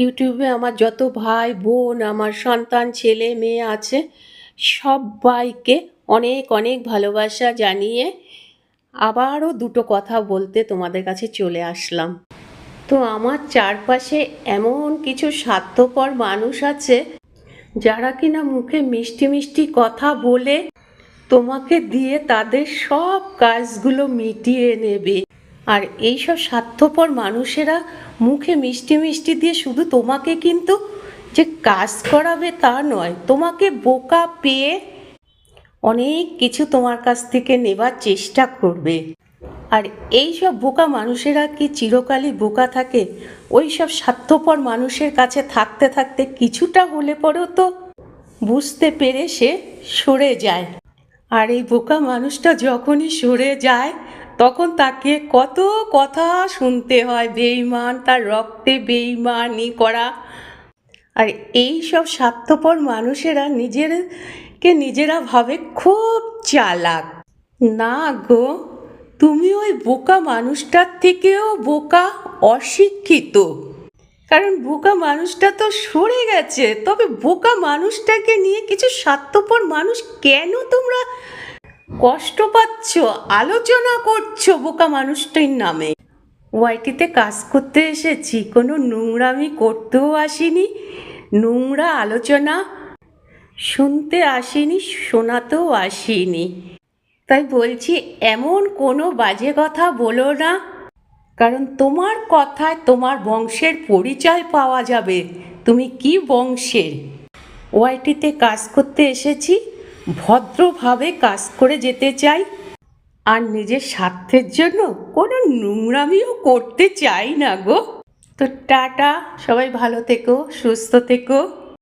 ইউটিউবে আমার যত ভাই বোন, আমার সন্তান, ছেলে মেয়ে আছে, সবাইকে অনেক অনেক ভালোবাসা জানিয়ে আবারও দুটো কথা বলতে তোমাদের কাছে চলে আসলাম। তো আমার চারপাশে এমন কিছু স্বার্থপর মানুষ আছে যারা কিনা মুখে মিষ্টি মিষ্টি কথা বলে তোমাকে দিয়ে তাদের সব কাজগুলো মিটিয়ে নেবে। আর এইসব স্বার্থপর মানুষেরা মুখে মিষ্টি মিষ্টি দিয়ে শুধু তোমাকে কিন্তু যে কাজ করাবে তা নয়, তোমাকে বোকা পেয়ে অনেক কিছু তোমার কাছ থেকে নেবার চেষ্টা করবে। আর এই সব বোকা মানুষেরা কি চিরকালই বোকা থাকে? ওই সব স্বার্থপর মানুষের কাছে থাকতে থাকতে কিছুটা হলে পরেও তো বুঝতে পেরে সে সরে যায়। আর এই বোকা মানুষটা যখনই সরে যায় তখন তাকে কত কথা শুনতে হয়, বেঈমান, তার রক্তে বেঈমানি করা। আর এই সব স্বার্থপর মানুষেরা নিজেরা ভাবে খুব চালাক। না গো, তুমি ওই বোকা মানুষটার থেকেও বোকা, অশিক্ষিত। কারণ বোকা মানুষটা তো সরে গেছে, তবে বোকা মানুষটাকে নিয়ে কিছু স্বার্থপর মানুষ কেন তোমরা কষ্ট পাচ্ছ, আলোচনা করছো বোকা মানুষটির নামে? ওয়াইটিতে কাজ করতে এসেছি, কোনো নোংরামি করতেও আসিনি, নোংরা আলোচনা শুনতে আসিনি, শোনাতেও আসিনি। তাই বলছি, এমন কোনো বাজে কথা বলো না, কারণ তোমার কথায় তোমার বংশের পরিচয় পাওয়া যাবে, তুমি কি বংশের। ওয়াইটিতে কাজ করতে এসেছি, ভদ্রভাবে কাজ করে যেতে চাই, আর নিজের স্বার্থের জন্য কোনো নোংরামিও করতে চাই না গো। তো টাটা, সবাই ভালো থেকো, সুস্থ থেকো।